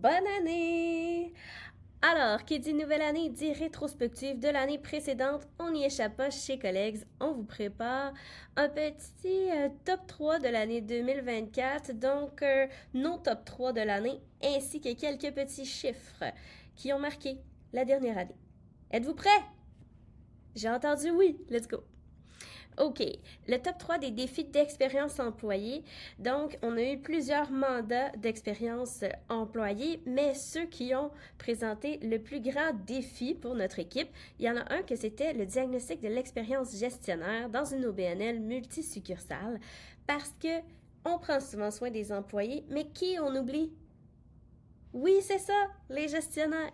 bonne année! Alors, qui dit nouvelle année dit rétrospective de l'année précédente. On n'y échappe pas chez Collegs. On vous prépare un petit top 3 de l'année 2024. Donc, nos top 3 de l'année ainsi que quelques petits chiffres qui ont marqué la dernière année. Êtes-vous prêts? J'ai entendu oui. Let's go! OK, le top 3 des défis d'expérience employée. Donc, on a eu plusieurs mandats d'expérience employée, mais ceux qui ont présenté le plus grand défi pour notre équipe, il y en a un que c'était le diagnostic de l'expérience gestionnaire dans une OBNL multisuccursale, parce que on prend souvent soin des employés, mais qui on oublie? Oui, c'est ça, les gestionnaires.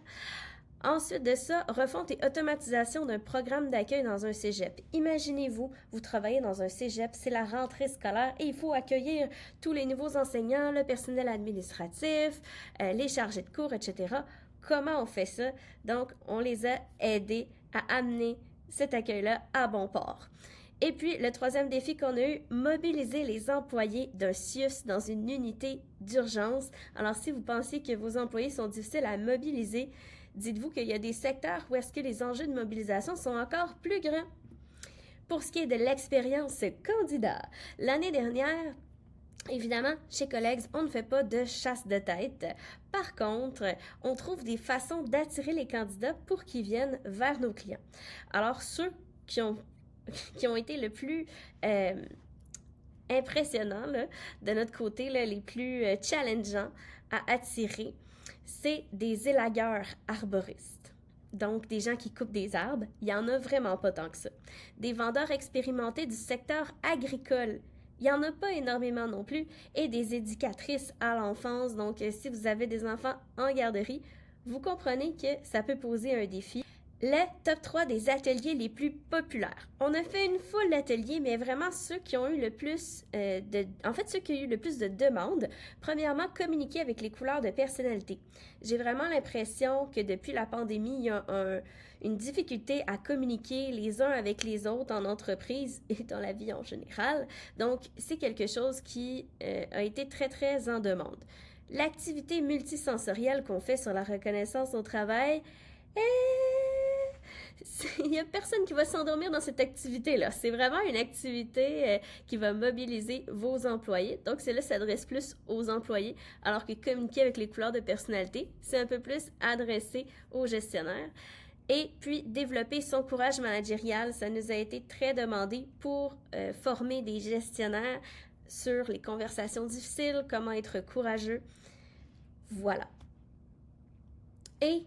Ensuite de ça, refonte et automatisation d'un programme d'accueil dans un cégep. Imaginez-vous, vous travaillez dans un cégep, c'est la rentrée scolaire et il faut accueillir tous les nouveaux enseignants, le personnel administratif, les chargés de cours, etc. Comment on fait ça? Donc, on les a aidés à amener cet accueil-là à bon port. Et puis, le troisième défi qu'on a eu, mobiliser les employés d'un CIUS dans une unité d'urgence. Alors, si vous pensez que vos employés sont difficiles à mobiliser, dites-vous qu'il y a des secteurs où est-ce que les enjeux de mobilisation sont encore plus grands. Pour ce qui est de l'expérience candidat, l'année dernière, évidemment, chez Collegs, on ne fait pas de chasse de tête. Par contre, on trouve des façons d'attirer les candidats pour qu'ils viennent vers nos clients. Alors, ceux qui ont été le plus impressionnants là, de notre côté, là, les plus challengeants à attirer, c'est des élagueurs arboristes. Donc, des gens qui coupent des arbres, il n'y en a vraiment pas tant que ça. Des vendeurs expérimentés du secteur agricole, il n'y en a pas énormément non plus. Et des éducatrices à l'enfance, donc si vous avez des enfants en garderie, vous comprenez que ça peut poser un défi. Les top 3 des ateliers les plus populaires. On a fait une foule d'ateliers, mais vraiment ceux qui ont eu le plus ceux qui ont eu le plus de demandes. Premièrement, communiquer avec les couleurs de personnalité. J'ai vraiment l'impression que depuis la pandémie, il y a une difficulté à communiquer les uns avec les autres en entreprise et dans la vie en général. Donc, c'est quelque chose qui a été très, très en demande. L'activité multisensorielle qu'on fait sur la reconnaissance au travail, il n'y a personne qui va s'endormir dans cette activité-là. C'est vraiment une activité qui va mobiliser vos employés. Donc, celle-là s'adresse plus aux employés, alors que communiquer avec les couleurs de personnalité, c'est un peu plus adressé aux gestionnaires. Et puis, développer son courage managérial, ça nous a été très demandé pour former des gestionnaires sur les conversations difficiles, comment être courageux. Voilà. Et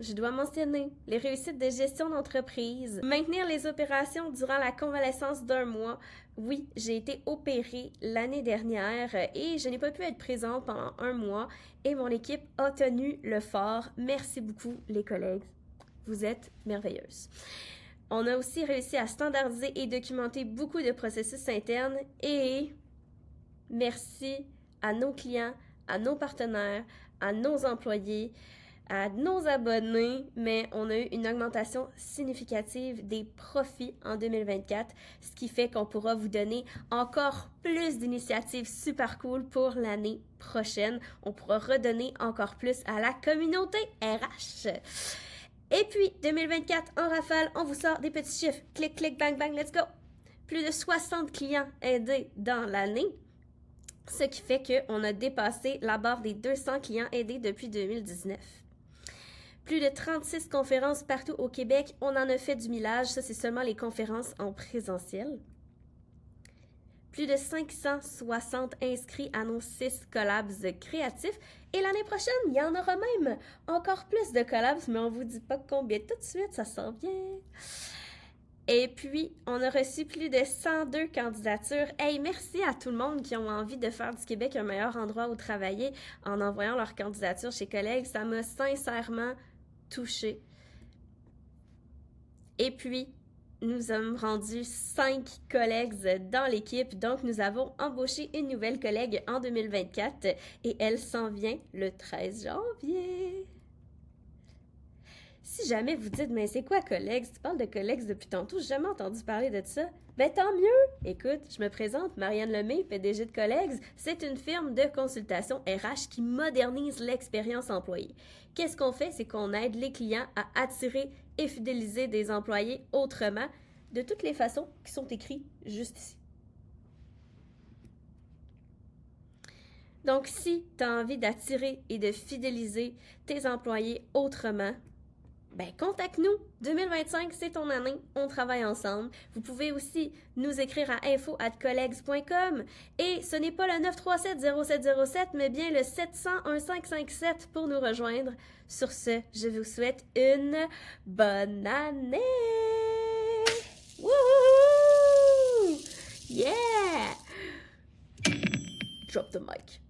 je dois mentionner les réussites de gestion d'entreprise. Maintenir les opérations durant la convalescence d'1 mois. Oui, j'ai été opérée l'année dernière et je n'ai pas pu être présente pendant 1 mois et mon équipe a tenu le fort. Merci beaucoup les collègues. Vous êtes merveilleuses. On a aussi réussi à standardiser et documenter beaucoup de processus internes et merci à nos clients, à nos partenaires, à nos employés, à nos abonnés, mais on a eu une augmentation significative des profits en 2024, ce qui fait qu'on pourra vous donner encore plus d'initiatives super cool pour l'année prochaine. On pourra redonner encore plus à la communauté RH. Et puis, 2024, en rafale, on vous sort des petits chiffres. Clic, clic, bang, bang, let's go! Plus de 60 clients aidés dans l'année, ce qui fait qu'on a dépassé la barre des 200 clients aidés depuis 2019. Plus de 36 conférences partout au Québec. On en a fait du millage. Ça, c'est seulement les conférences en présentiel. Plus de 560 inscrits à nos 6 collabs créatifs. Et l'année prochaine, il y en aura même encore plus de collabs, mais on vous dit pas combien tout de suite, ça s'en vient. Et puis, on a reçu plus de 102 candidatures. Hey, merci à tout le monde qui ont envie de faire du Québec un meilleur endroit où travailler en envoyant leur candidature chez Collegs. Ça m'a sincèrement touchée. Et puis, nous avons rendu 5 collègues dans l'équipe, donc nous avons embauché une nouvelle collègue en 2024 et elle s'en vient le 13 janvier. Si jamais vous dites, mais c'est quoi Collex? Tu parles de Collex depuis tantôt, j'ai jamais entendu parler de ça. Ben tant mieux! Écoute, je me présente, Marianne Lemay, PDG de Collex. C'est une firme de consultation RH qui modernise l'expérience employée. Qu'est-ce qu'on fait? C'est qu'on aide les clients à attirer et fidéliser des employés autrement, de toutes les façons qui sont écrites juste ici. Donc, si tu as envie d'attirer et de fidéliser tes employés autrement, ben, contacte-nous. 2025, c'est ton année. On travaille ensemble. Vous pouvez aussi nous écrire à info@collegs.com. Et ce n'est pas le 937-0707, mais bien le 700-1557 pour nous rejoindre. Sur ce, je vous souhaite une bonne année! Wouhou! Yeah! Drop the mic.